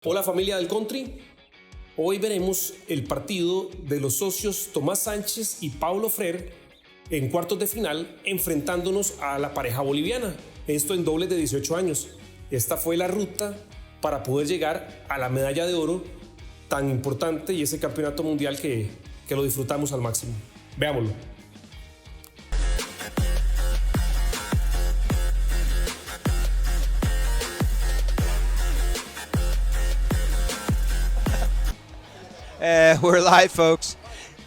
Hola familia del country, hoy veremos el partido de los socios Tomás Sánchez y Pablo Freire en cuartos de final enfrentándonos a la pareja boliviana, esto en dobles de 18 años. Esta fue la ruta para poder llegar a la medalla de oro tan importante y ese campeonato mundial que lo disfrutamos al máximo. Veámoslo. We're live, folks.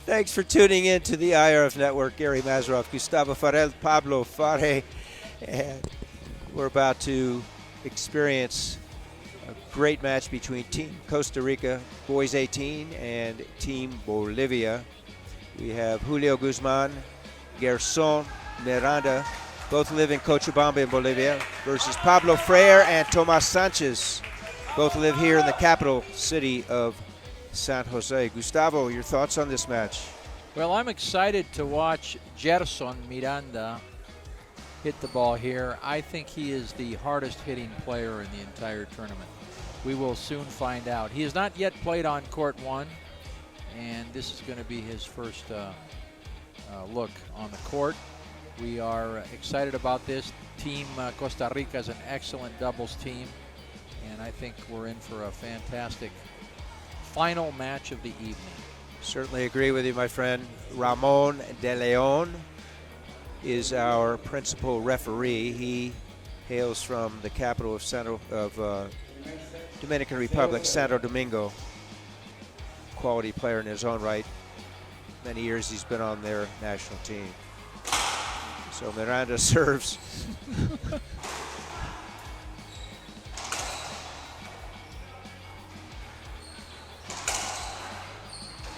Thanks for tuning in to the IRF Network. Gary Mazeroff, Gustavo Farel, Pablo Fare, and we're about to experience a great match between Team Costa Rica, Boys 18, and Team Bolivia. We have Julio Guzman, Gerson Miranda, both live in Cochabamba in Bolivia, versus Pablo Freire and Tomás Sánchez, both live here in the capital city of San Jose. Gustavo, your thoughts on this match? Well, I'm excited to watch Gerson Miranda hit the ball here. I think he is the hardest hitting player in the entire tournament. We will soon find out. He has not yet played on court one, and this is going to be his first look on the court. We are excited about this. Team Costa Rica is an excellent doubles team, and I think we're in for a fantastic final match of the evening. Certainly agree with you, my friend. Ramon de Leon is our principal referee. He hails from the capital of Dominican Republic, Santo Domingo. Quality player in his own right. Many years he's been on their national team. So Miranda serves.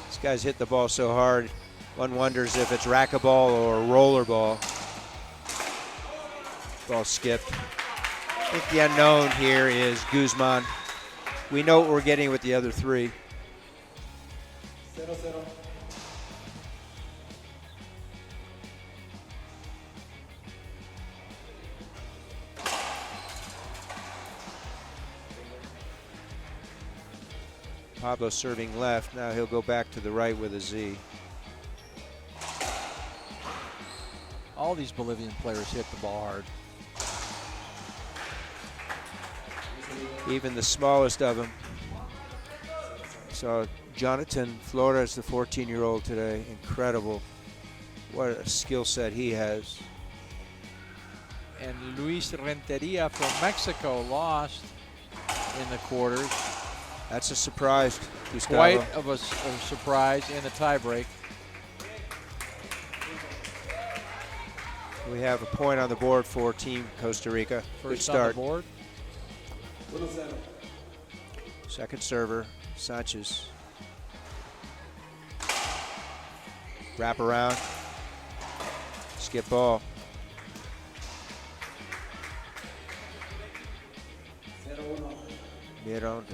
These guys hit the ball so hard, one wonders if it's racquetball or rollerball. Ball skipped. I think the unknown here is Guzman. We know what we're getting with the other three. 0-0. Pablo serving left. Now he'll go back to the right with a Z. All these Bolivian players hit the ball hard. Even the smallest of them. So Jonathan Flores, the 14-year-old today, incredible. What a skill set he has. And Luis Renteria from Mexico lost in the quarters. That's a surprise, Gustavo. Quite of a surprise in the tiebreak. We have a point on the board for Team Costa Rica. Good First start. on the board. 1-0. Second server, Sanchez. Wrap around. Skip ball. 0-1. Miranda.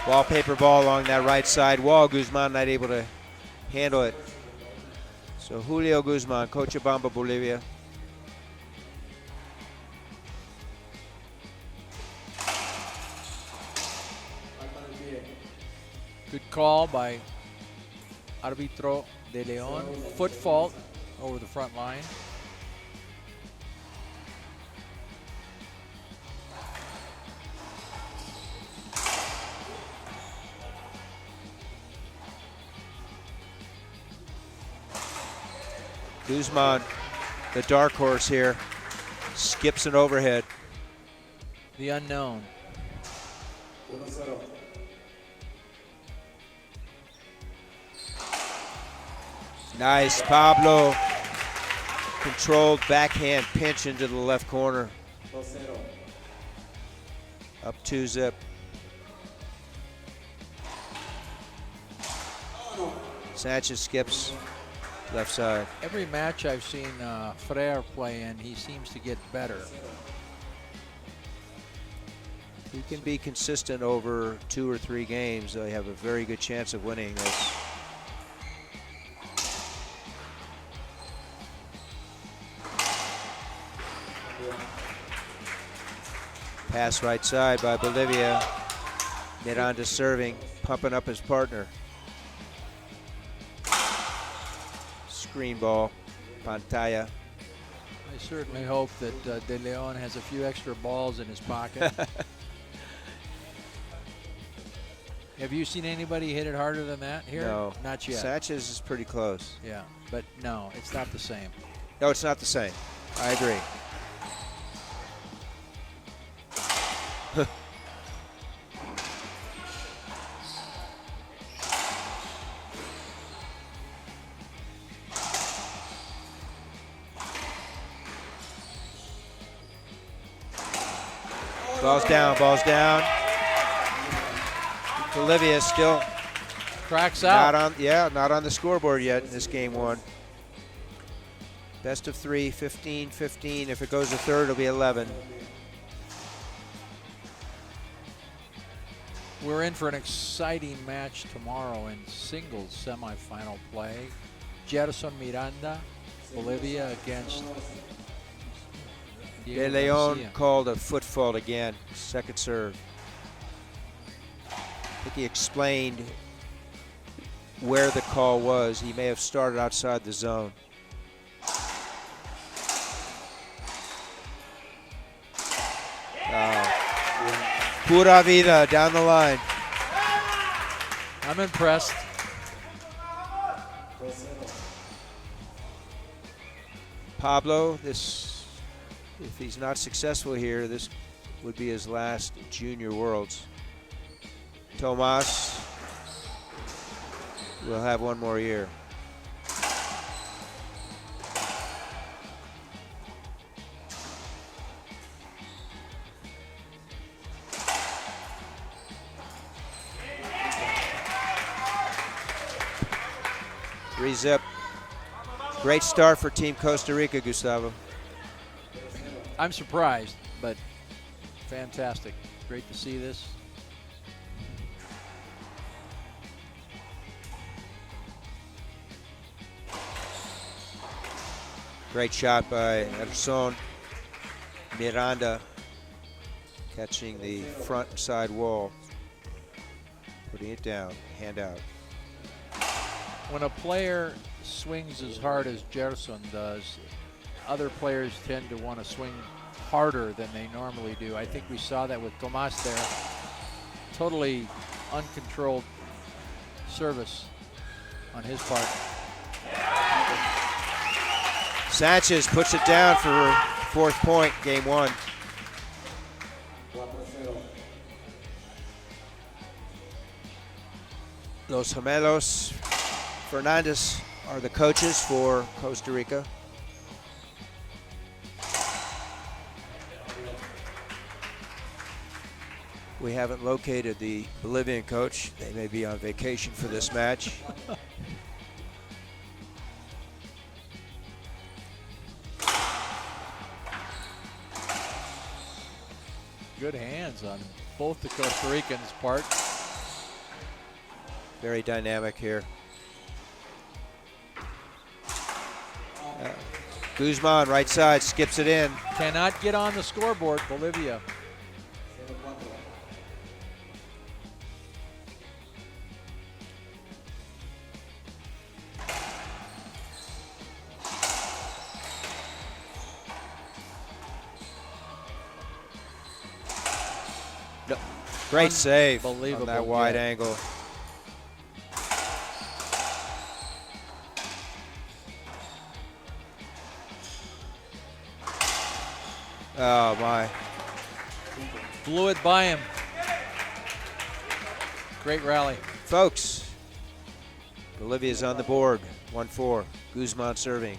Wallpaper ball along that right side wall. Guzman not able to handle it. So Julio Guzman, Cochabamba, Bolivia. Good call by Arbitro de Leon. Foot fault over the front line. Guzman, the dark horse here, skips an overhead. The unknown. 1-0. Nice, Pablo. Controlled backhand pinch into the left corner. 2-0. Up 2-zip. Sanchez skips left side. Every match I've seen Freire play in, he seems to get better. He can be consistent over 2 or 3 games. They have a very good chance of winning this. Pass right side by Bolivia. Miranda serving, pumping up his partner. Screen ball, Pantalla. I certainly hope that De Leon has a few extra balls in his pocket. Have you seen anybody hit it harder than that here? No. Not yet. Sanchez is pretty close. Yeah, but no, it's not the same. No, it's not the same. I agree. Ball's down, ball's down. Bolivia still cracks out. Not on the scoreboard yet in this game one. Best of 3, 15-15. If it goes to third, it'll be 11. We're in for an exciting match tomorrow in singles semifinal play. Gerson Miranda, Bolivia against De Diego Leon Garcia. called a foot fault again, second serve. I think he explained where the call was. He may have started outside the zone. Pura vida down the line. I'm impressed. Pablo, if he's not successful here, this would be his last Junior Worlds. Tomas will have one more year. Zip. Great start for Team Costa Rica, Gustavo. I'm surprised, but fantastic. Great to see this. Great shot by Gerson Miranda, catching the front side wall, putting it down, hand out. When a player swings as hard as Gerson does, other players tend to want to swing harder than they normally do. I think we saw that with Tomas there. Totally uncontrolled service on his part. Sanchez puts it down for fourth point, game one. Los Gemelos Fernandez are the coaches for Costa Rica. We haven't located the Bolivian coach. They may be on vacation for this match. Good hands on both the Costa Ricans' part. Very dynamic here. Guzman, right side, skips it in. Cannot get on the scoreboard, Bolivia. No. Great save on Unbelievable that wide get. angle. Oh my. Blew it by him. Great rally. Folks, Bolivia's on the board, 1-4. Guzman serving.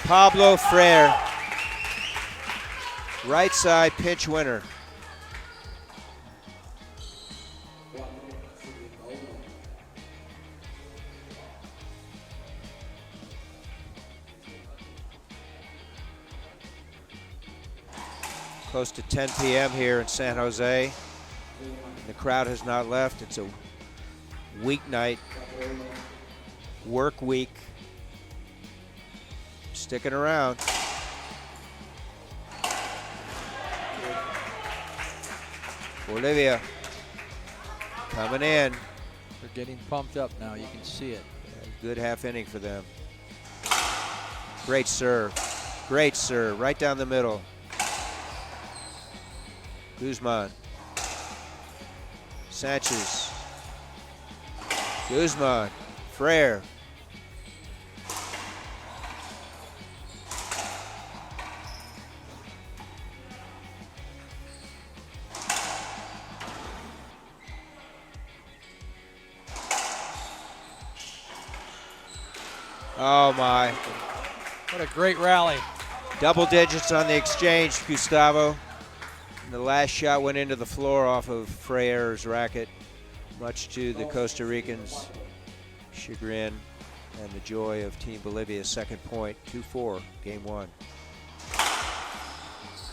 Pablo Freire, right side pinch winner. Close to 10 p.m. here in San Jose. The crowd has not left. It's a weeknight work week. Sticking around. Bolivia coming in. They're getting pumped up now. You can see it. Good half inning for them. Great serve. Great serve. Right down the middle. Guzman. Sanchez. Guzman. Frere. Oh my. What a great rally. Double digits on the exchange, Gustavo. And the last shot went into the floor off of Frere's racket, much to the Costa Ricans' chagrin and the joy of Team Bolivia's second point. 2-4, game one.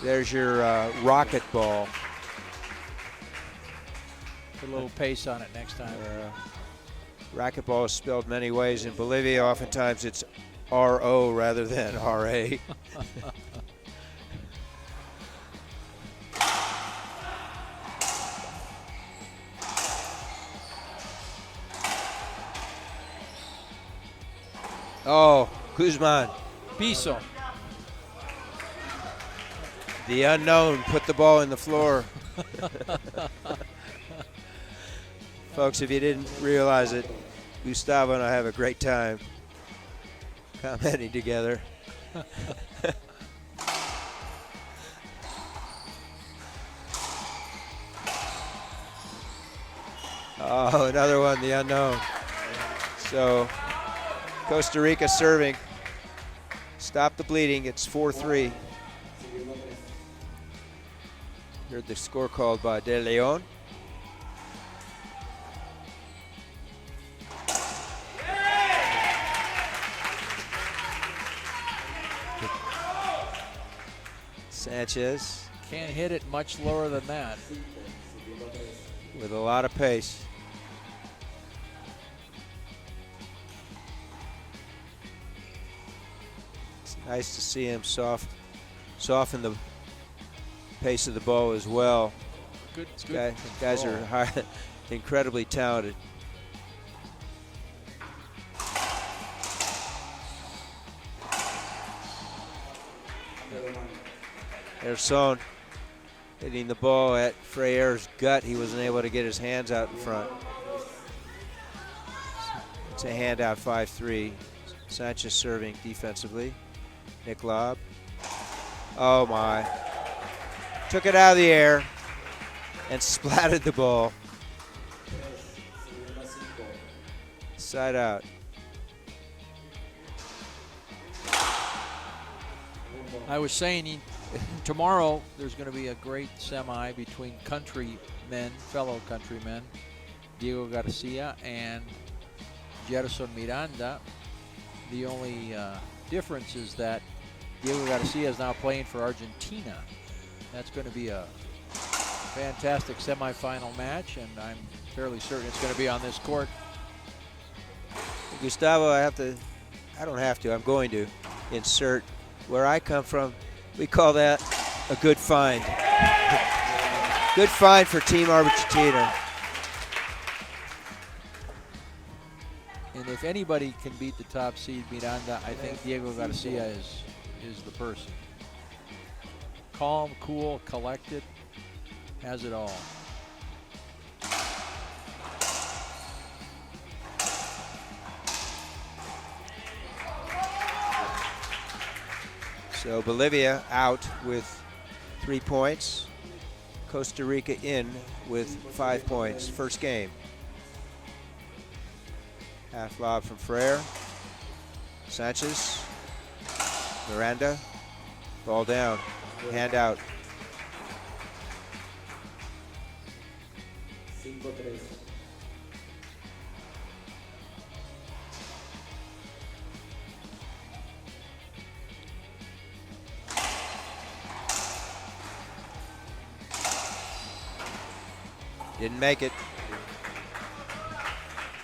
There's your rocket ball. Put a little pace on it next time. Racquetball is spelled many ways. In Bolivia, oftentimes it's R-O rather than R-A. Oh, Guzman. Piso. The unknown put the ball in the floor. Folks, if you didn't realize it, Gustavo and I have a great time commenting together. Oh, another one, the unknown. So, Costa Rica serving. Stop the bleeding, it's 4-3. Heard the score called by De Leon. Sanchez Can't hit it much lower than that. with a lot of pace. It's nice to see him soften the pace of the ball as well. Good. Guys are incredibly talented. Erson hitting the ball at Frere's gut. He wasn't able to get his hands out in front. It's a handout, 5-3. Sanchez serving defensively. Nick Lobb. Oh my. Took it out of the air and splattered the ball. Side out. I was saying tomorrow there's going to be a great semi between fellow countrymen, Diego Garcia and Gerson Miranda. The only difference is that Diego Garcia is now playing for Argentina. That's going to be a fantastic semifinal match, and I'm fairly certain it's going to be on this court. Gustavo, I'm going to insert where I come from. We call that a good find. Good find for Team Argentina. And if anybody can beat the top seed Miranda, I think Diego Garcia is the person. Calm, cool, collected, has it all. So Bolivia out with 3 points. Costa Rica in with 5 points. First game. Half lob from Frere. Sanchez. Miranda. Ball down. Hand out. 5-3. Didn't make it.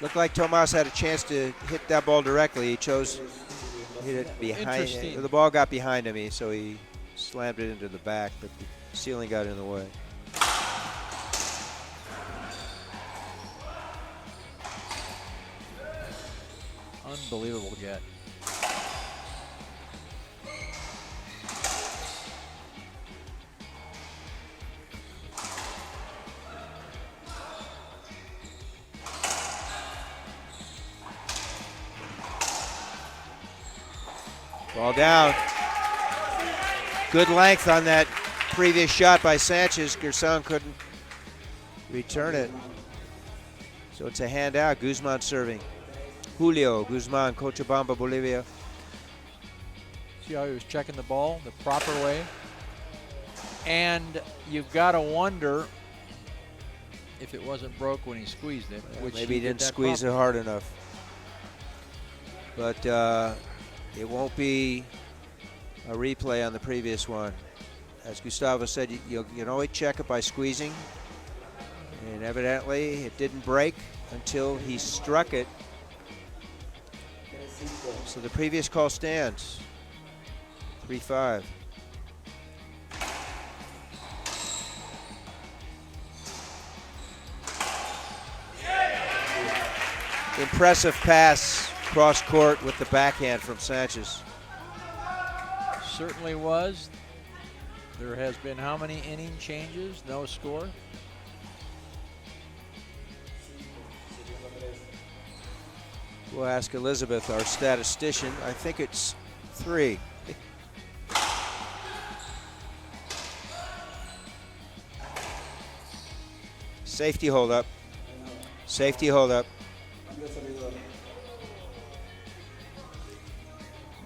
Looked like Tomas had a chance to hit that ball directly. He chose to hit it behind. The ball got behind him, so he slammed it into the back, but the ceiling got in the way. Unbelievable get. Ball down. Good length on that previous shot by Sanchez. Gerson couldn't return it. So it's a handout. Guzman serving. Julio Guzman, Cochabamba, Bolivia. See how he was checking the ball the proper way? And you've got to wonder if it wasn't broke when he squeezed it. Which Maybe he didn't squeeze it hard enough. But it won't be a replay on the previous one. As Gustavo said, you can always check it by squeezing. And evidently it didn't break until he struck it. So the previous call stands. 3-5. Impressive pass cross court with the backhand from Sanchez. Certainly was. There has been how many inning changes? No score. We'll ask Elizabeth, our statistician. I think it's 3. Safety hold up. Safety hold up.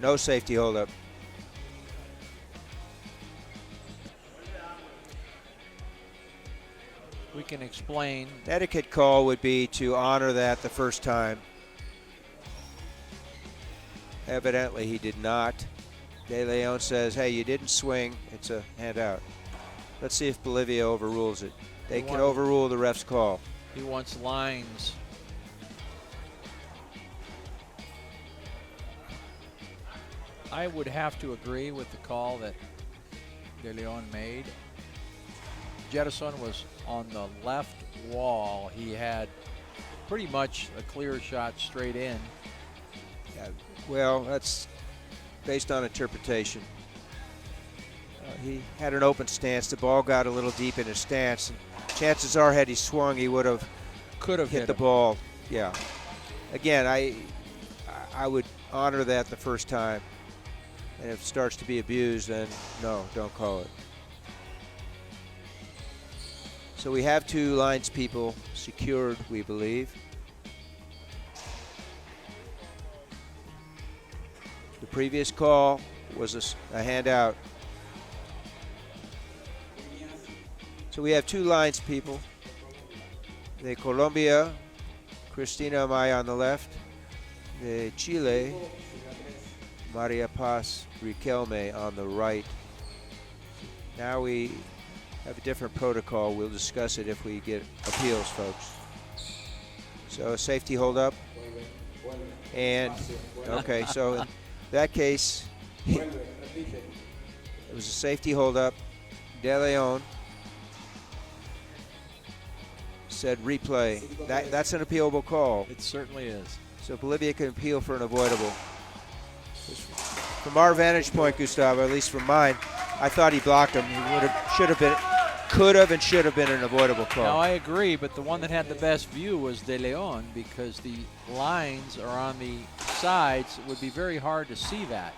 No safety hold up. We can explain. The etiquette call would be to honor that the first time. Evidently he did not. De Leon says, hey, you didn't swing. It's a handout. Let's see if Bolivia overrules it. They can overrule the ref's call. He wants lines. I would have to agree with the call that De Leon made. Jettison was on the left wall. He had pretty much a clear shot straight in. Yeah, well, that's based on interpretation. He had an open stance. The ball got a little deep in his stance. And chances are, had he swung, he would have hit the ball. Yeah. Again, I would honor that the first time. And if it starts to be abused, then no, don't call it. So we have 2 lines people secured, we believe. The previous call was a handout. So we have 2 lines people. De Colombia, Cristina Amaya on the left. De Chile, Maria Paz Riquelme on the right. Now we have a different protocol. We'll discuss it if we get appeals, folks. So a safety hold up. And, okay, so in that case, it was a safety hold up. De Leon said replay. That's an appealable call. It certainly is. So Bolivia can appeal for an avoidable. From our vantage point, Gustavo, at least from mine, I thought he blocked him. He could have and should have been an avoidable call. Now, I agree, but the one that had the best view was De Leon because the lines are on the sides. It would be very hard to see that.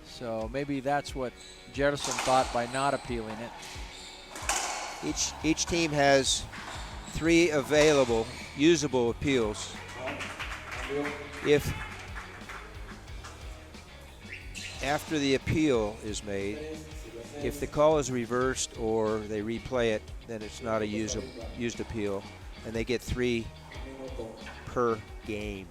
So maybe that's what Jettison thought by not appealing it. Each team has 3 available, usable appeals. If after the appeal is made, if the call is reversed or they replay it, then it's not a used appeal, and they get 3 per game.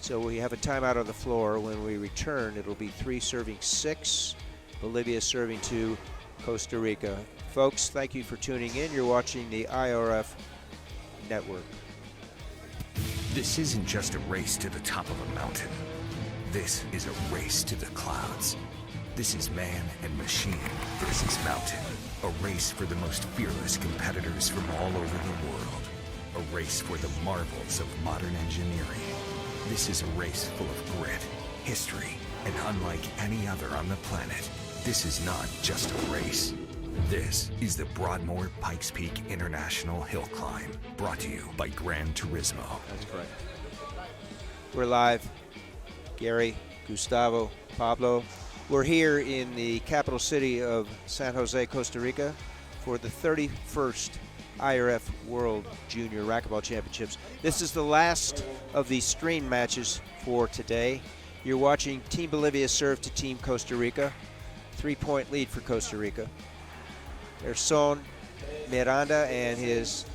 So we have a timeout on the floor. When we return, it'll be 3 serving 6, Bolivia serving 2, Costa Rica. Folks, thank you for tuning in. You're watching the IRF Network. This isn't just a race to the top of a mountain. This is a race to the clouds. This is man and machine versus mountain. A race for the most fearless competitors from all over the world. A race for the marvels of modern engineering. This is a race full of grit, history, and unlike any other on the planet, this is not just a race. This is the Broadmoor Pikes Peak International Hill Climb, brought to you by Gran Turismo. That's correct. We're live. Gary, Gustavo, Pablo. We're here in the capital city of San Jose, Costa Rica for the 31st IRF World Junior Racquetball Championships. This is the last of the stream matches for today. You're watching Team Bolivia serve to Team Costa Rica. 3-point lead for Costa Rica. There's Son Miranda and his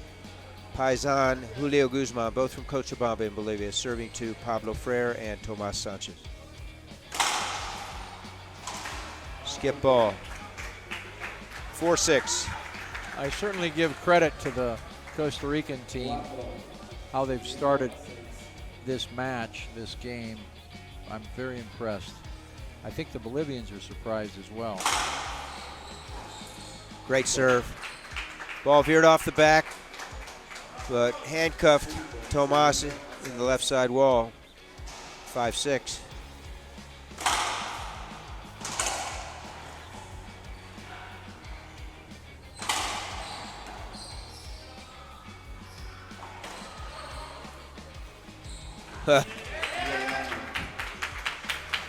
paisan Julio Guzman, both from Cochabamba in Bolivia, serving to Pablo Freire and Tomas Sanchez. Skip ball. 4-6. I certainly give credit to the Costa Rican team, how they've started this match, this game. I'm very impressed. I think the Bolivians are surprised as well. Great serve. Ball veered off the back, but handcuffed Tomas in the left side wall. 5-6.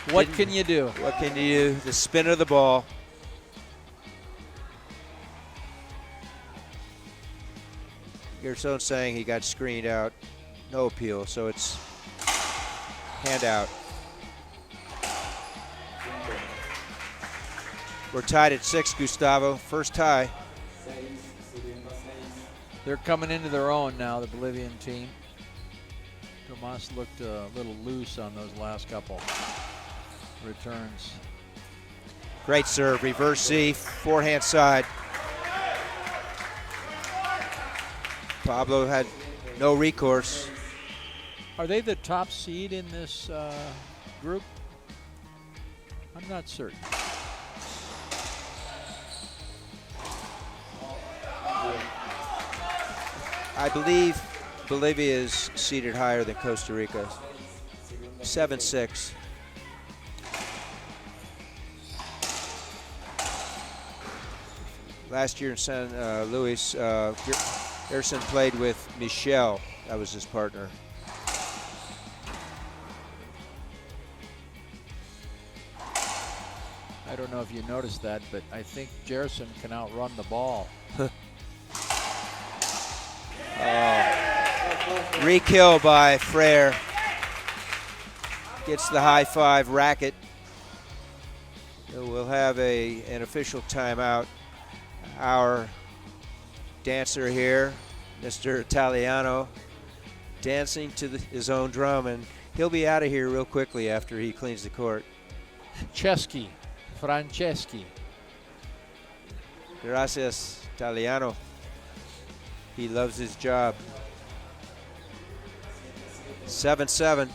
What can you do? What can you do? The spin of the ball. Gerson saying he got screened out. No appeal, so it's hand out. We're tied at 6, Gustavo. First tie. They're coming into their own now, the Bolivian team. Tomas looked a little loose on those last couple returns. Great serve, reverse C, forehand side. Pablo had no recourse. Are they the top seed in this group? I'm not certain. I believe Bolivia is seated higher than Costa Rica. 7-6. Last year in San Luis, Gerson played with Michel. That was his partner. I don't know if you noticed that, but I think Gerson can outrun the ball. Re-kill by Freire. Gets the high five racket. So we'll have an official timeout. Our dancer here, Mr. Italiano, dancing to his own drum, and he'll be out of here real quickly after he cleans the court. Franceschi. Gracias, Italiano. He loves his job. 7-7.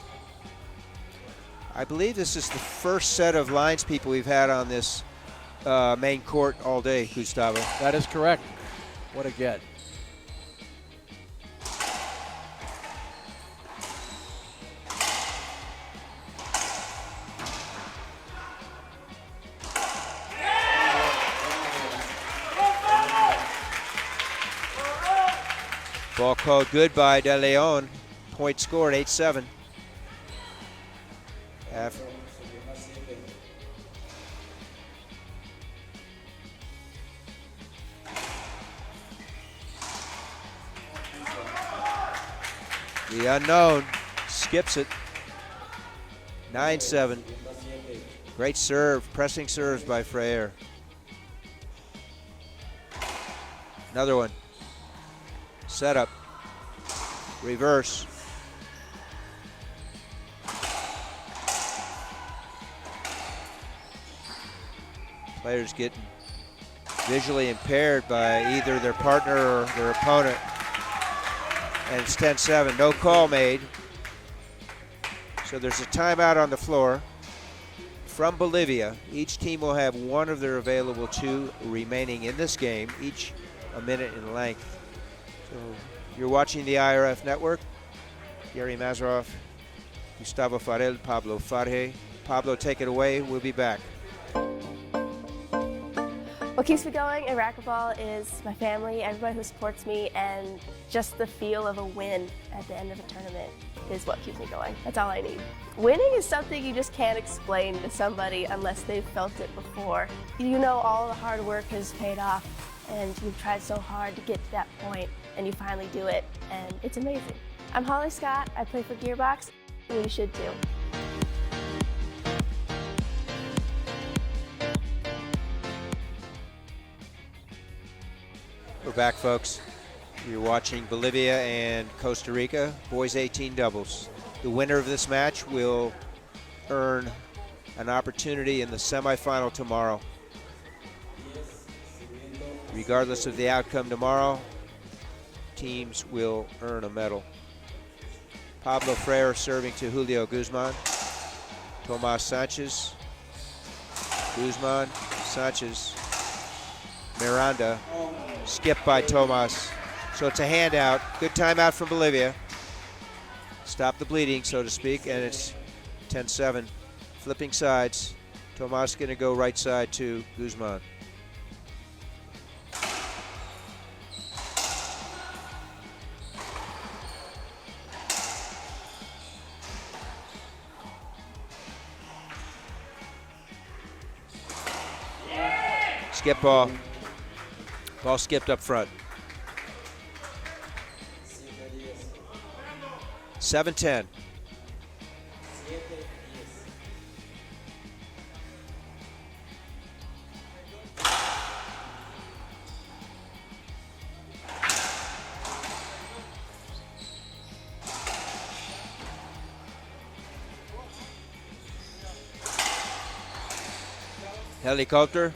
I believe this is the first set of lines people we've had on this main court all day, Gustavo. That is correct. What a get. Ball called good by De Leon. Point scored, 8-7. The unknown skips it. 9-7. Great serve, pressing serves by Freire. Another one. Setup. Reverse. Players getting visually impaired by either their partner or their opponent. And it's 10-7. No call made. So there's a timeout on the floor from Bolivia. Each team will have one of their available 2 remaining in this game, each a minute in length. So you're watching the IRF Network. Gary Mazeroff, Gustavo Farel, Pablo Farhe. Pablo, take it away. We'll be back. What keeps me going in racquetball is my family, everybody who supports me, and just the feel of a win at the end of a tournament is what keeps me going. That's all I need. Winning is something you just can't explain to somebody unless they've felt it before. You know all the hard work has paid off, and you've tried so hard to get to that point, and you finally do it, and it's amazing. I'm Holly Scott. I play for Gearbox, and you should too. We're back, folks. You're watching Bolivia and Costa Rica, boys 18 doubles. The winner of this match will earn an opportunity in the semifinal tomorrow. Regardless of the outcome tomorrow, teams will earn a medal. Pablo Freire serving to Julio Guzman. Tomas Sanchez. Guzman, Sanchez, Miranda. Skipped by Tomas. So it's a handout. Good timeout from Bolivia. Stop the bleeding, so to speak, and it's 10-7. Flipping sides. Tomas going to go right side to Guzman. Skip ball. Ball skipped up front. 7-10. Helicopter.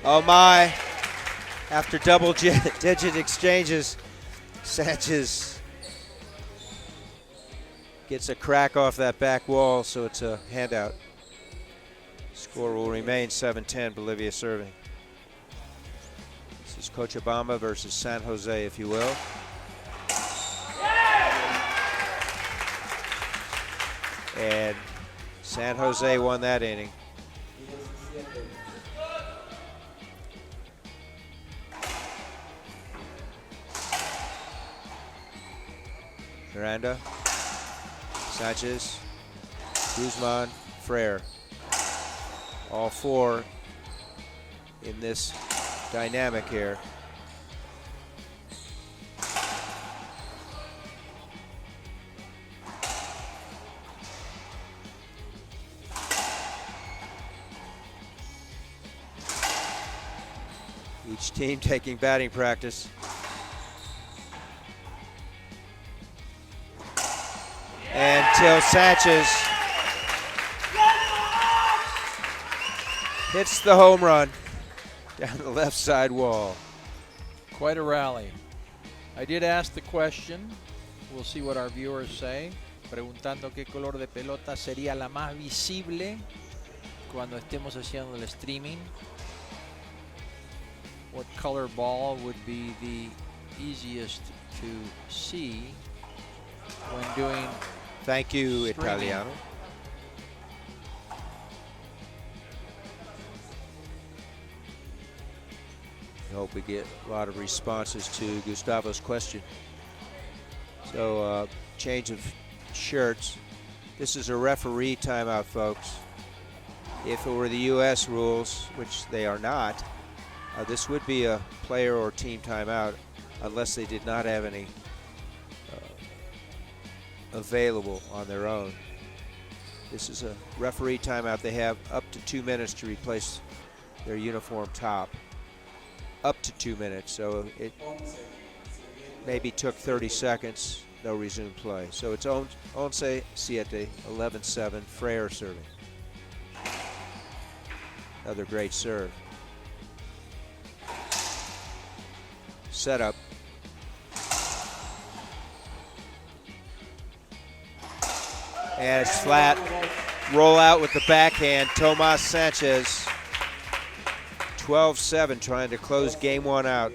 Oh my, after double-digit exchanges, Sanchez gets a crack off that back wall, so it's a handout. Score will remain 7-10, Bolivia serving. This is Cochabamba versus San Jose, if you will. And San Jose won that inning. Miranda, Sanchez, Guzman, Freire. All 4 in this dynamic here. Each team taking batting practice. Until Sanchez hits the home run down the left side wall. Quite a rally. I did ask the question. We'll see what our viewers say. Preguntando qué color de pelota sería la más visible cuando estemos haciendo el streaming. What color ball would be the easiest to see when doing Thank you, streaming. Italiano. I hope we get a lot of responses to Gustavo's question. So, change of shirts. This is a referee timeout, folks. If it were the U.S. rules, which they are not, this would be a player or team timeout unless they did not have any available on their own. This is a referee timeout. They have up to 2 minutes to replace their uniform top. Up to 2 minutes, so it maybe took 30 seconds no resumed play. So it's Nchez 7, 11-7, Freire serving. Another great serve. Setup. And it's flat. Roll out with the backhand. Toma Nchez. 12-7, trying to close game one out.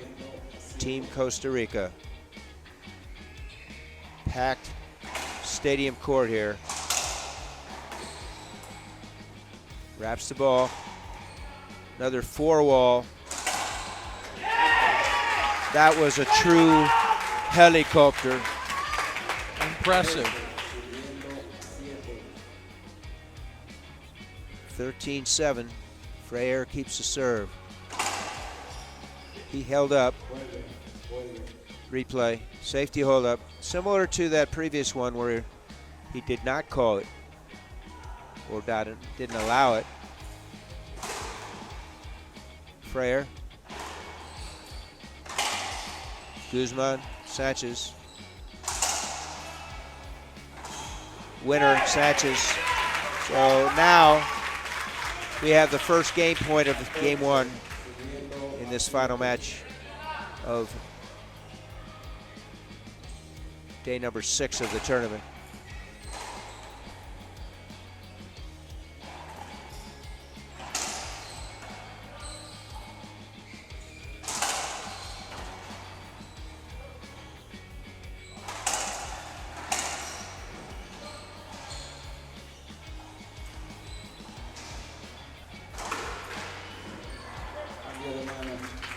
Team Costa Rica. Packed stadium court here. Wraps the ball. Another four-wall. That was a true helicopter. Impressive. 13-7. Freire keeps the serve. He held up. Replay. Safety hold up. Similar to that previous one where he did not call it or didn't allow it. Freire. Guzman. Sanchez. Winner, Sanchez. So now we have the first game point of game one in this final match of day number 6 of the tournament.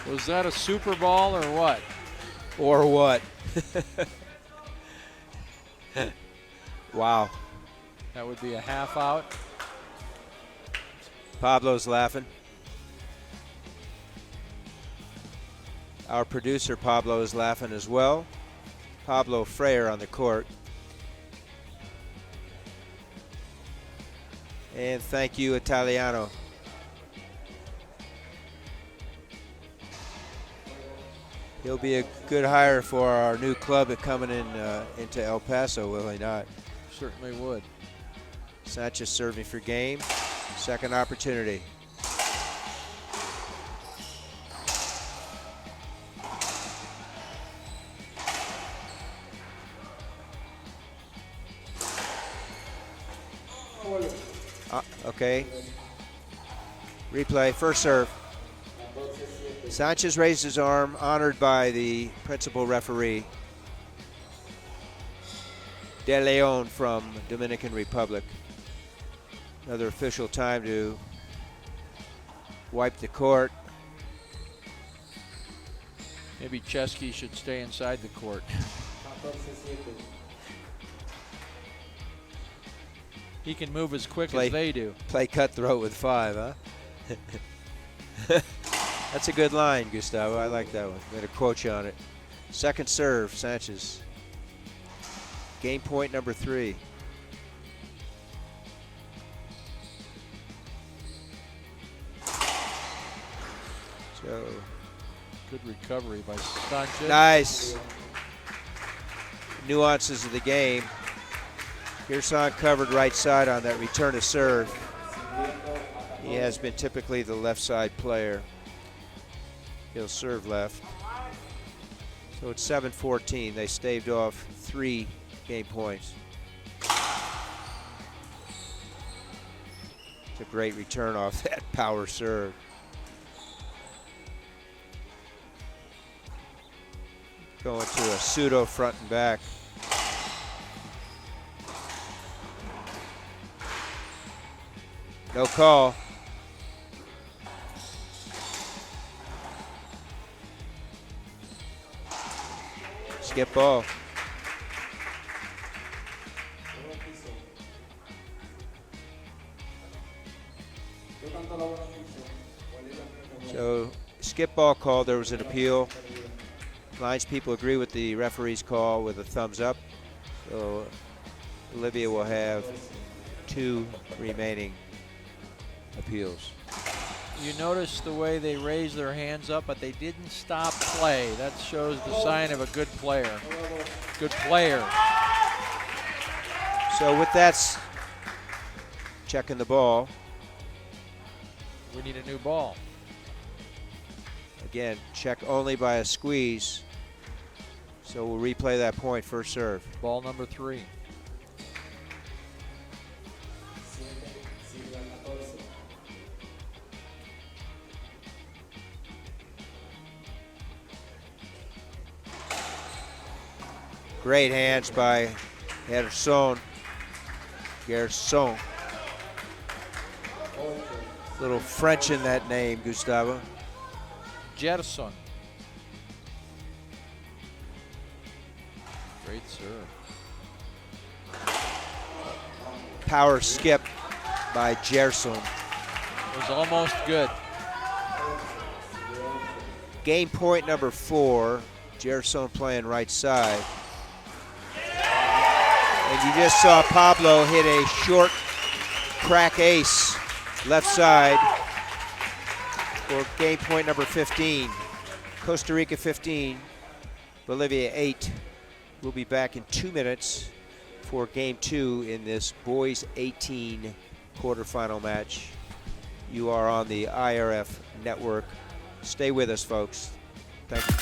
Was that a super ball or what? Or what? Wow. That would be a half out. Pablo's laughing. Our producer Pablo is laughing as well. Pablo Freire on the court. And thank you, Italiano. He'll be a good hire for our new club coming in into El Paso, will he not? Certainly would. Sanchez serving for game. Second opportunity. Okay. Replay, first serve. Sanchez raised his arm, honored by the principal referee, De Leon from Dominican Republic. Another official time to wipe the court. Maybe Chesky should stay inside the court. He can move as quick as they do. Play cutthroat with 5, huh? That's a good line, Gustavo. I like that one. I'm going to quote you on it. Second serve, Sanchez. Game point number 3. So, good recovery by Sanchez. Nice. Nuances of the game. Gerson covered right side on that return to serve. He has been typically the left side player. He'll serve left. So it's 7-14. They staved off 3 game points. It's a great return off that power serve. Going to a pseudo front and back. No call. Skip ball. So skip ball call. There was an appeal. Lines people agree with the referee's call with a thumbs up. So Olivia will have 2 remaining appeals. You notice the way they raised their hands up, but they didn't stop play. That shows the sign of a good player. Good player. So with that, checking the ball. We need a new ball. Again, check only by a squeeze. So we'll replay that point, first serve. Ball number 3. Great hands by Gerson. Little French in that name, Gustavo. Jetson. Great serve. Power skip by Gerson. It was almost good. Game point number 4. Gerson playing right side. And you just saw Pablo hit a short crack ace left side for game point number 15. Costa Rica 15, Bolivia 8. We'll be back in 2 minutes for game 2 in this boys 18 quarterfinal match. You are on the IRF network. Stay with us, folks. Thank you.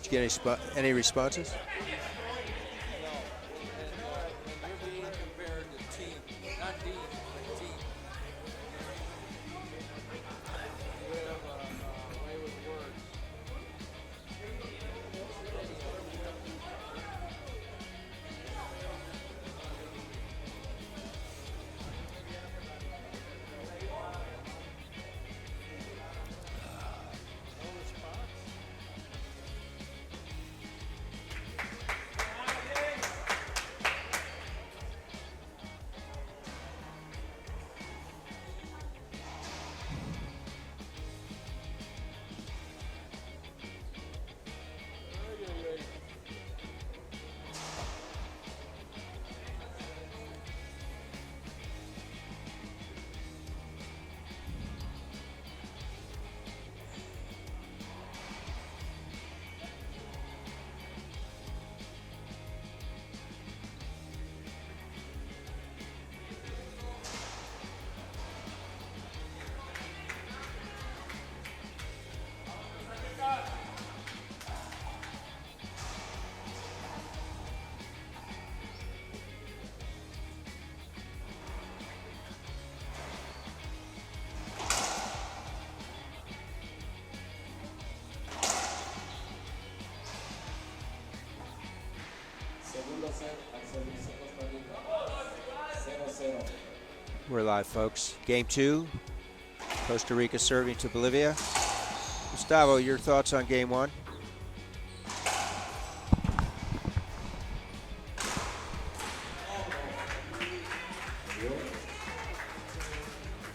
Did you get any responses? We're live, folks. Game 2, Costa Rica serving to Bolivia. Gustavo, your thoughts on game 1?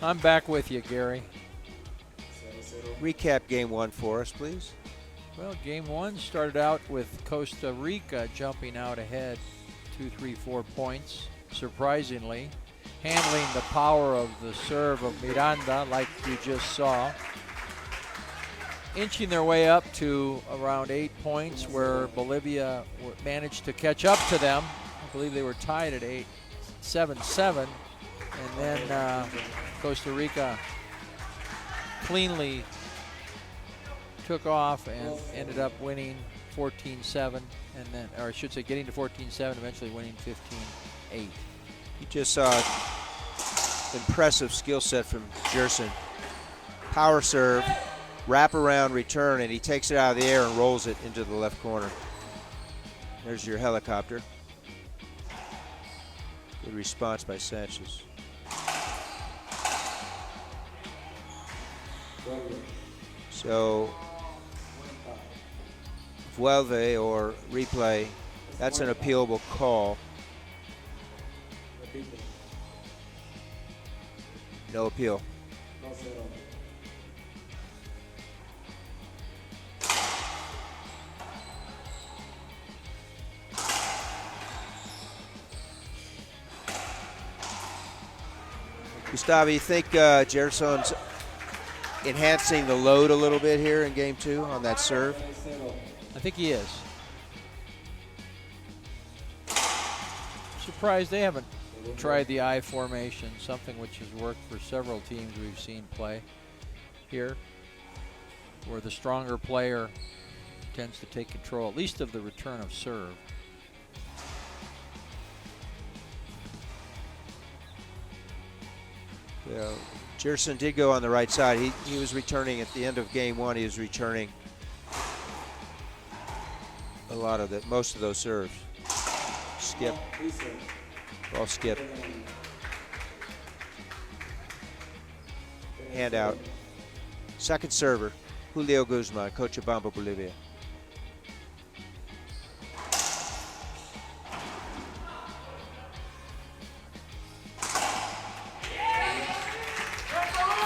I'm back with you, Gary. Recap game 1 for us, please. Well, game 1 started out with Costa Rica jumping out ahead 2-3-4 points, surprisingly. Handling the power of the serve of Miranda, like you just saw. Inching their way up to around 8 points, where Bolivia managed to catch up to them. I believe they were tied at 7-7. And then Costa Rica cleanly took off and ended up winning 14-7, and then, or I should say, getting to 14-7, eventually winning 15-8. You just saw impressive skill set from Gerson. Power serve, wrap around return, and he takes it out of the air and rolls it into the left corner. There's your helicopter. Good response by Sanchez. So, vuelve or replay, that's an appealable call. No appeal. 2-0. Gustavo, you think Gerson's enhancing the load a little bit here in game 2 on that serve? 3-0. I think he is. Surprised they haven't tried the I formation, something which has worked for several teams we've seen play here, where the stronger player tends to take control, at least of the return of serve. Yeah, Gerson did go on the right side. He was returning at the end of game 1. He was returning a lot of most of those serves. Skip, 3-0. ball skip, hand out. Second server, Julio Guzman, Cochabamba, Bolivia.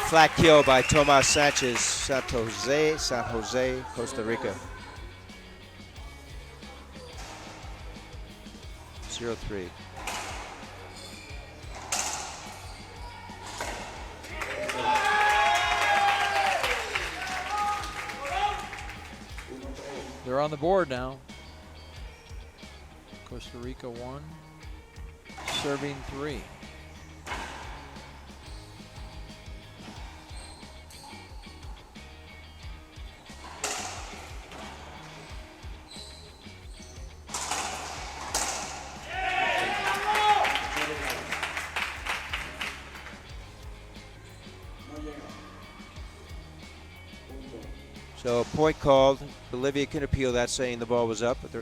Flat kill by Tomas Sanchez, San Jose, Costa Rica. 0-3. They're on the board now. Costa Rica 1, serving 3. So point called. Bolivia can appeal that, saying the ball was up, but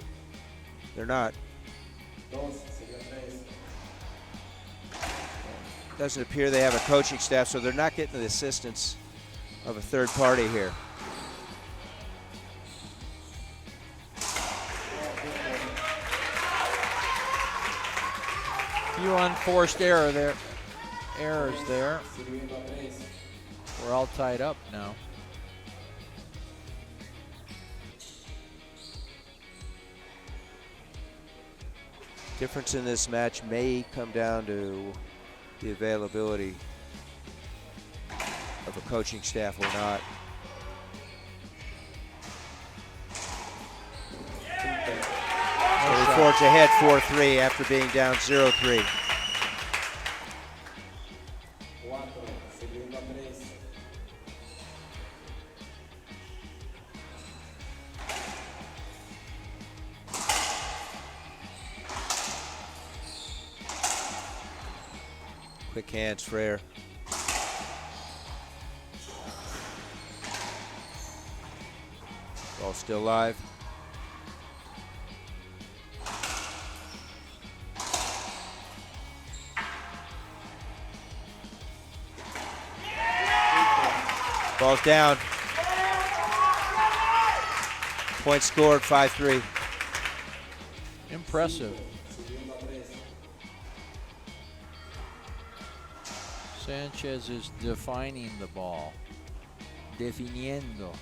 they're not. 2, sería 3. Doesn't appear they have a coaching staff, so they're not getting the assistance of a third party here. Few unforced errors there. Sirviendo a 3. We're all tied up now. Difference in this match may come down to the availability of a coaching staff or not. So we forge ahead 4-3 after being down 0-3. 4, sirviendo a 3. Quick hands, Frere. Ball still live. Ball's down. Point scored, 5-3. Impressive. Sirviendo a 3. Sanchez is defining the ball. Definiendo.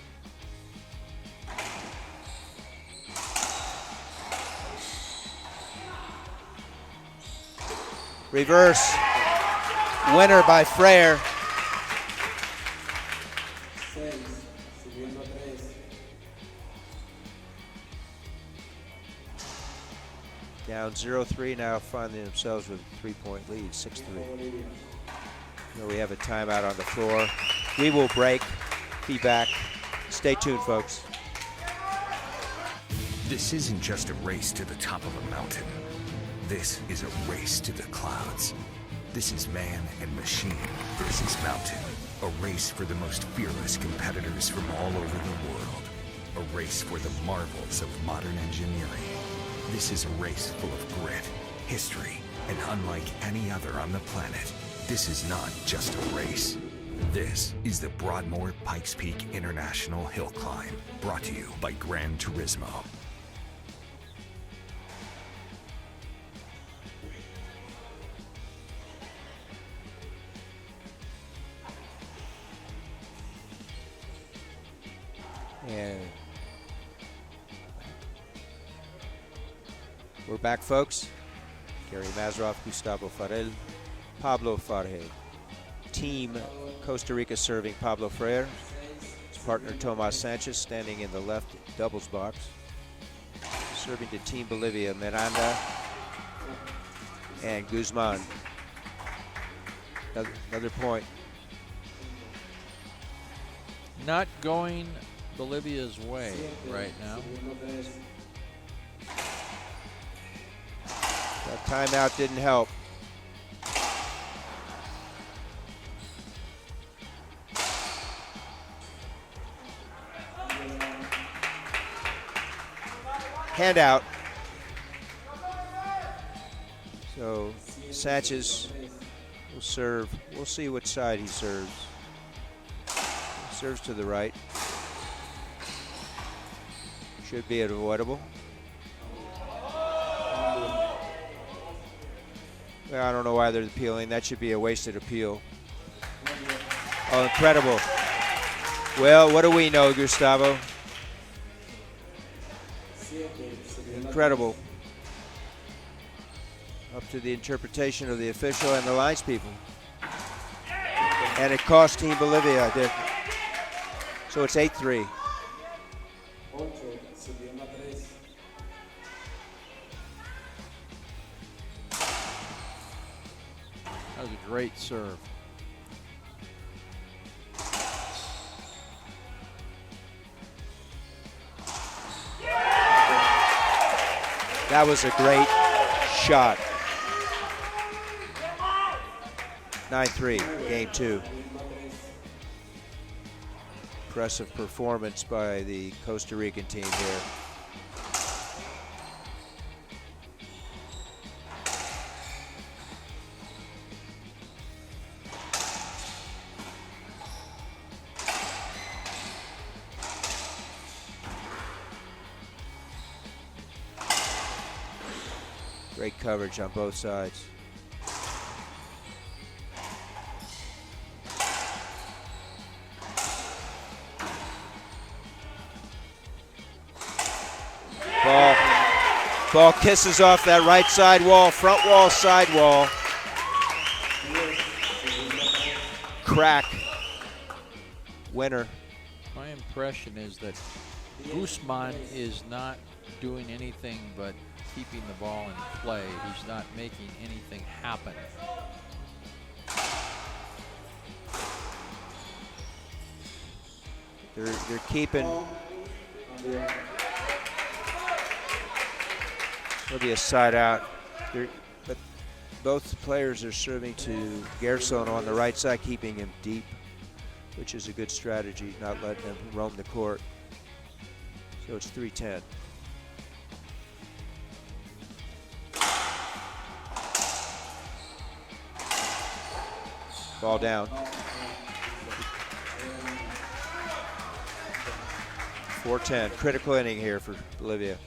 Reverse. Winner by Frere. 6, sirviendo a 3. Down 0-3, now finding themselves with a 3-point lead, 6-3. Bolivia. Here we have a timeout on the floor. We will break. Be back. Stay tuned, folks. This isn't just a race to the top of a mountain. This is a race to the clouds. This is man and machine versus mountain. A race for the most fearless competitors from all over the world. A race for the marvels of modern engineering. This is a race full of grit, history, and unlike any other on the planet, this is not just a race. This is the Broadmoor Pikes Peak International Hill Climb, brought to you by Gran Turismo. And we're back, folks. Gary Mazeroff, Gustavo Farel, Pablo Farhe. Team Costa Rica serving Pablo Freire. His partner Toma Nchez standing in the left doubles box. Serving to Team Bolivia, Miranda and Guzman. Another point. Not going Bolivia's way right now. That timeout didn't help. Handout. So Sanchez will serve. We'll see which side he serves. He serves to the right. Should be avoidable. Well, I don't know why they're appealing. That should be a wasted appeal. Oh, incredible. Well, what do we know, Gustavo? Incredible. Up to the interpretation of the official and the lines people. And it cost Team Bolivia. So it's 8-3. That was a great serve. That was a great shot. 9-3, game 2. Impressive performance by the Costa Rican team here. Great coverage on both sides. Ball kisses off that right side wall, front wall, side wall. Crack. Winner. My impression is that Guzman is not doing anything but keeping the ball in play. He's not making anything happen. They're keeping. There'll be a side out. But both players are serving to Gerson on the right side, keeping him deep, which is a good strategy, not letting him roam the court. So it's 3-10. Ball down. 4-10. Critical inning here for Bolivia.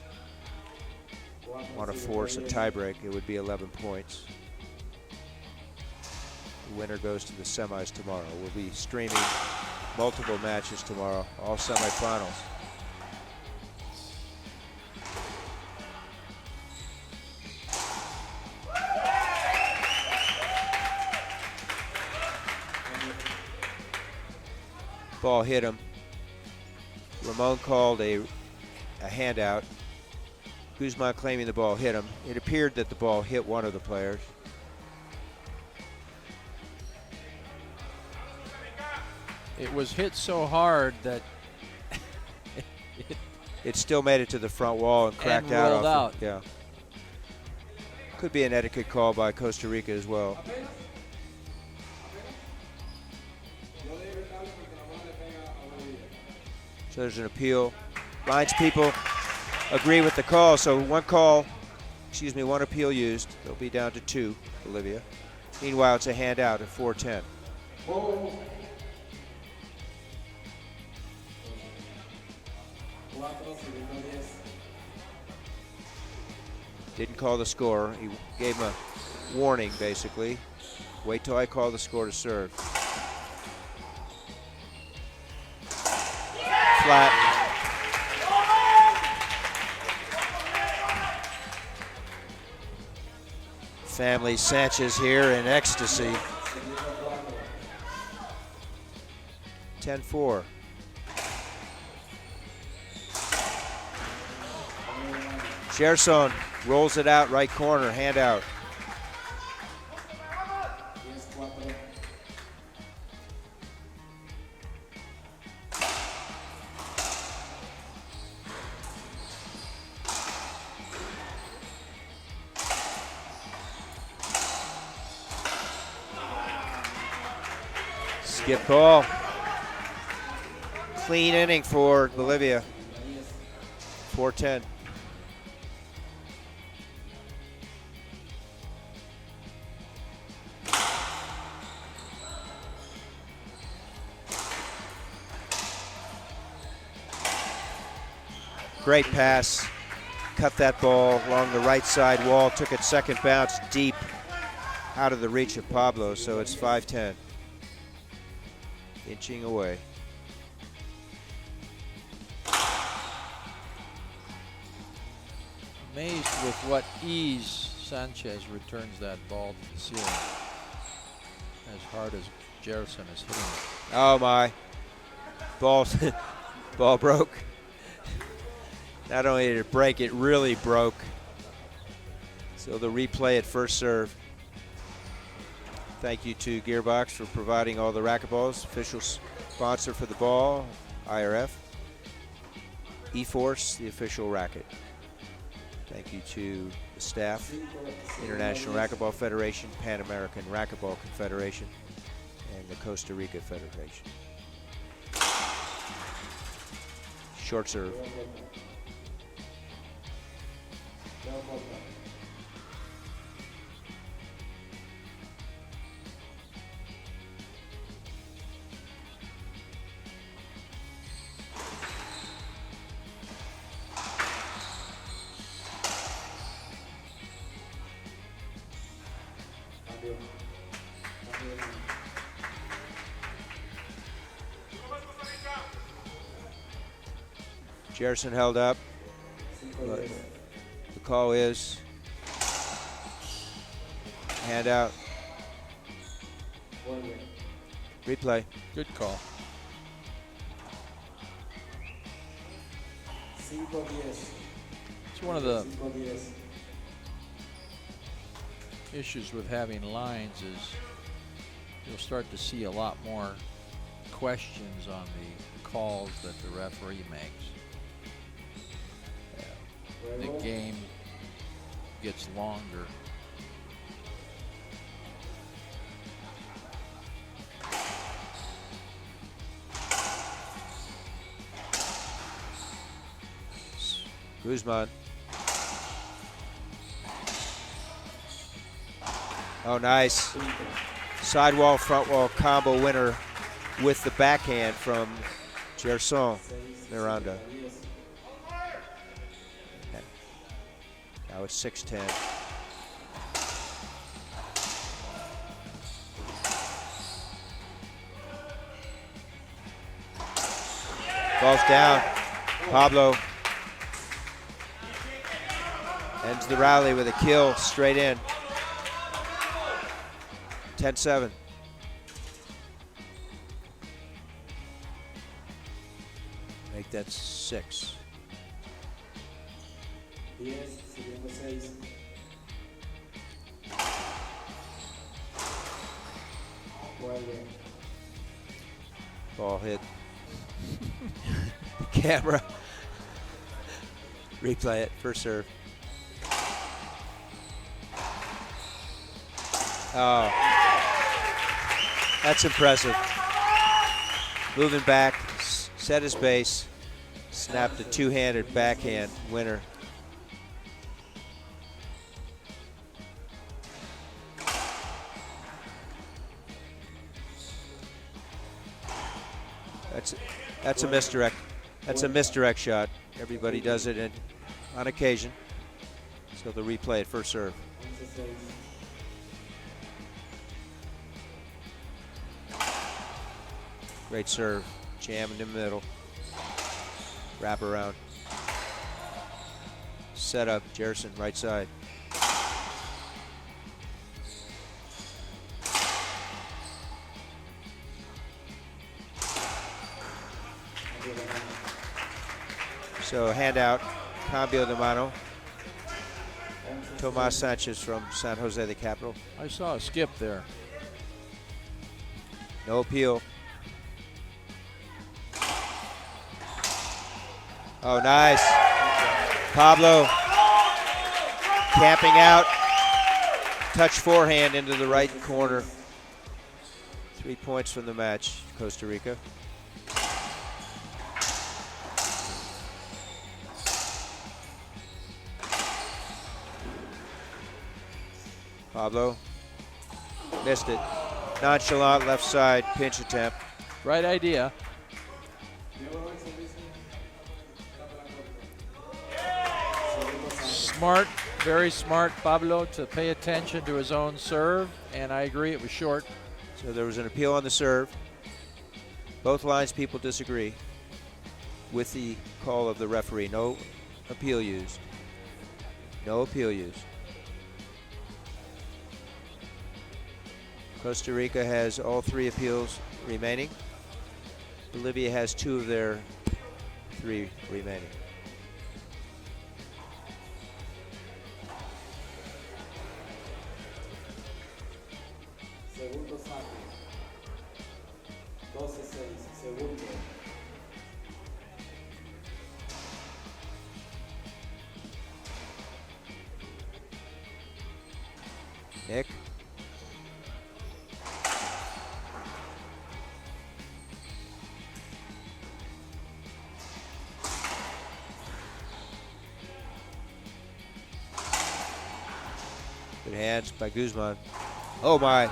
Want to force a tiebreak. It would be 11 points. The winner goes to the semis tomorrow. We'll be streaming multiple matches tomorrow, all semifinals. Ball hit him. Ramon called a handout. Guzman claiming the ball hit him. It appeared that the ball hit one of the players. It was hit so hard that it still made it to the front wall and cracked and out. rolled out. Yeah. Could be an etiquette call by Costa Rica as well. So there's an appeal. Lines people agree with the call. So one appeal used. They'll be down to 2, Bolivia. Meanwhile, it's a handout at 4-10. Didn't call the score. He gave him a warning, basically. Wait till I call the score to serve. Flat. Family Sanchez here in ecstasy. 10-4. Gerson rolls it out, right corner, hand out. Skip ball. Clean inning for Bolivia. 4-10. Great pass. Cut that ball along the right side wall. Took it second bounce deep out of the reach of Pablo. So it's 5-10. Inching away. Amazed with what ease Sanchez returns that ball to the ceiling. As hard as Gerson is hitting it. Oh my. Ball broke. Not only did it break, it really broke. So the replay at first serve. Thank you to Gearbox for providing all the racquetballs. Official sponsor for the ball, IRF. eForce, the official racket. Thank you to the staff, International Racquetball Federation, Pan American Racquetball Confederation, and the Costa Rica Federation. Short serve. Gerson held up. But the call is hand out. Replay. Good call. It's one of the issues with having lines is you'll start to see a lot more questions on the calls that the referee makes. The game gets longer. Guzman. Oh, nice. Sidewall, front wall combo winner with the backhand from Gerson Miranda. Now it's 6-10. Ball's down. Pablo ends the rally with a kill straight in. 10-7. Make that 6. Ball hit the camera. Replay it. First serve. Oh, that's impressive. Moving back, set his base, snapped a two-handed backhand winner. That's a misdirect. That's a misdirect shot. Everybody does it on occasion. So the replay at first serve. Great serve. Jam in the middle. Wrap around. Set up. Gerson right side. So handout, cambio de mano. Tomas Sanchez from San Jose, the capital. I saw a skip there. No appeal. Oh, nice. Pablo camping out. Touch forehand into the right corner. 3 points from the match, Costa Rica. Pablo missed it. Nonchalant left side pinch attempt. Right idea. Smart, very smart, Pablo, to pay attention to his own serve, and I agree it was short. So there was an appeal on the serve. Both lines people disagree with the call of the referee. No appeal used. No appeal used. Costa Rica has all 3 appeals remaining. Bolivia has 2 of their 3 remaining. Segundo saque. 12-6. Segundo. Nick. Good hands by Guzman. Oh my.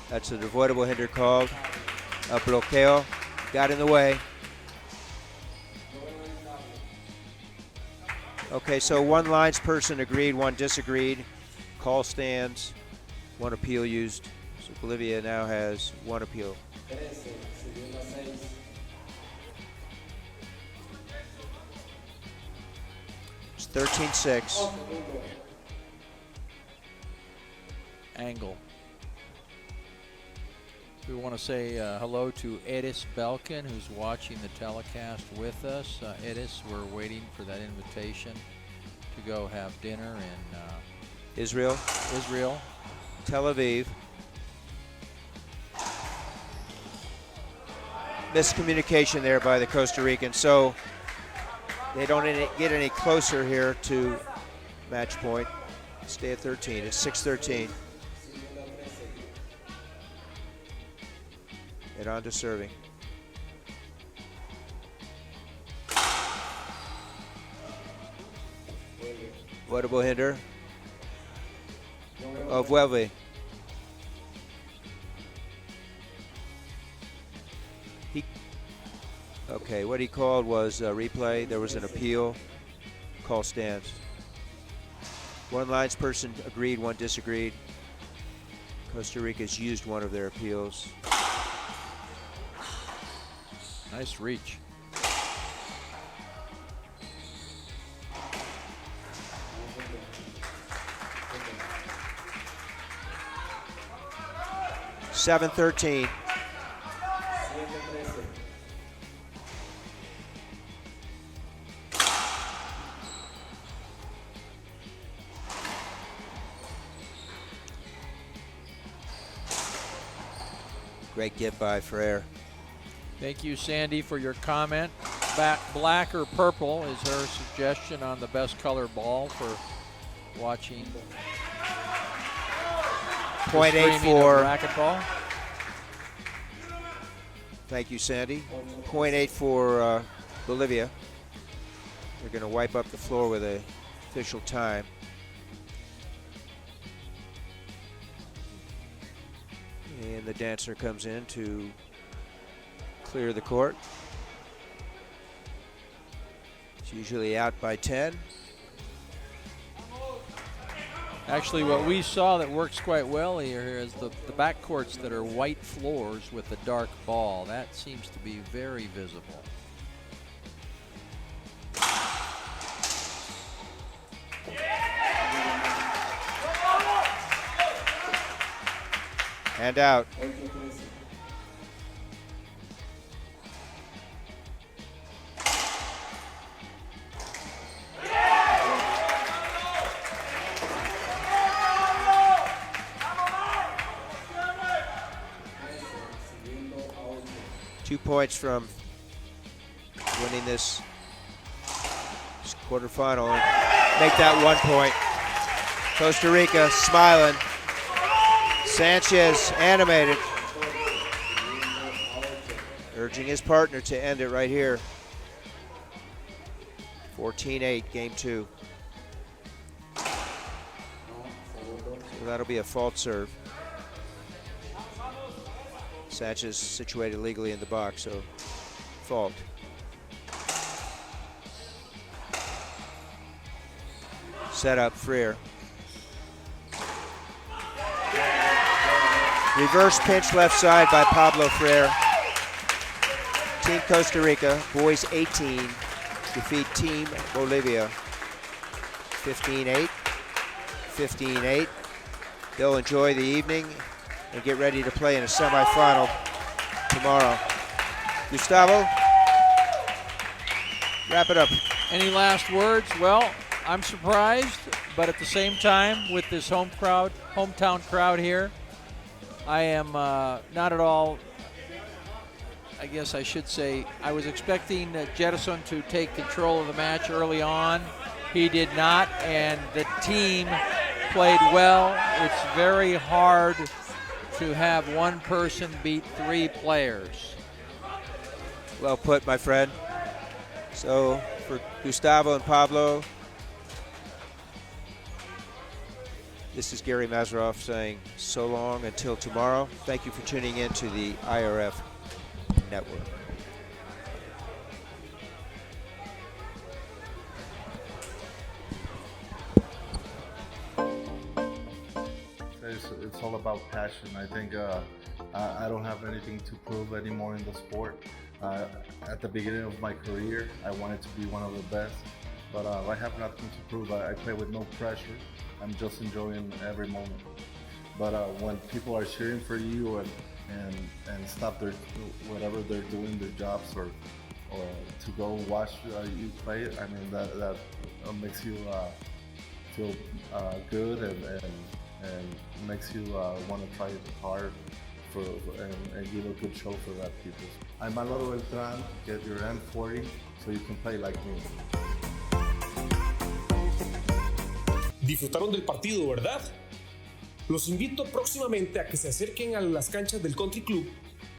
That's an avoidable hinder called. A bloqueo. Got in the way. Okay, so 1 lines person agreed, 1 disagreed. Call stands, 1 appeal used. So Bolivia now has 1 appeal. 13. Subiendo a 6. It's 13-6. Angle. We want to say hello to Edis Belkin, who's watching the telecast with us. Edis, we're waiting for that invitation to go have dinner in Israel, Tel Aviv. Miscommunication there by the Costa Ricans. So they don't get any closer here to match point. Stay at 13. It's 6-13. And on to serving. Avoidable hinder. Of Vuelve. Okay, what he called was a replay. There was an appeal. Call stands. 1 lines person agreed, 1 disagreed. Costa Rica's used 1 of their appeals. nice reach. Seven 13. Great get by Ferrer. Thank you, Sandy, for your comment. Black or purple is her suggestion on the best color ball for watching. .8 for racquetball. Thank you, Sandy. .8 for Bolivia. They're going to wipe up the floor with a official time. And the dancer comes in to clear the court. It's usually out by 10. Actually, what we saw that works quite well here is the back courts that are white floors with a dark ball. That seems to be very visible. And out. 2 points from winning this quarterfinal. Make that 1 point. Costa Rica smiling. Nchez animated. Urging his partner to end it right here. 14-8, game 2. So that'll be a fault serve. Nchez situated legally in the box, so fault. Set up Freer. Reverse pinch left side by Pablo Freer. Team Costa Rica, boys 18, defeat Team Bolivia 15-8, 15-8. They'll enjoy the evening and get ready to play in a semifinal tomorrow. Gustavo, wrap it up. Any last words? Well, I'm surprised, but at the same time, with this hometown crowd here, I am not at all, I guess I should say, I was expecting Jetson to take control of the match early on. He did not, and the team played well. It's very hard to have one person beat 3 players. Well put, my friend. So for Gustavo and Pablo, this is Gary Mazeroff saying so long until tomorrow. Thank you for tuning in to the IRF Network. It's all about passion. I think I don't have anything to prove anymore in the sport. At the beginning of my career, I wanted to be one of the best, but I have nothing to prove. I play with no pressure. I'm just enjoying every moment. But when people are cheering for you and stop whatever they're doing, their jobs, or to go watch you play, I mean that makes you feel good and makes you want to try hard and give a good show for that people. I'm Álvaro Beltrán. Get your M40 so you can play like me. Disfrutaron del partido, ¿verdad? Los invito próximamente a que se acerquen a las canchas del Country Club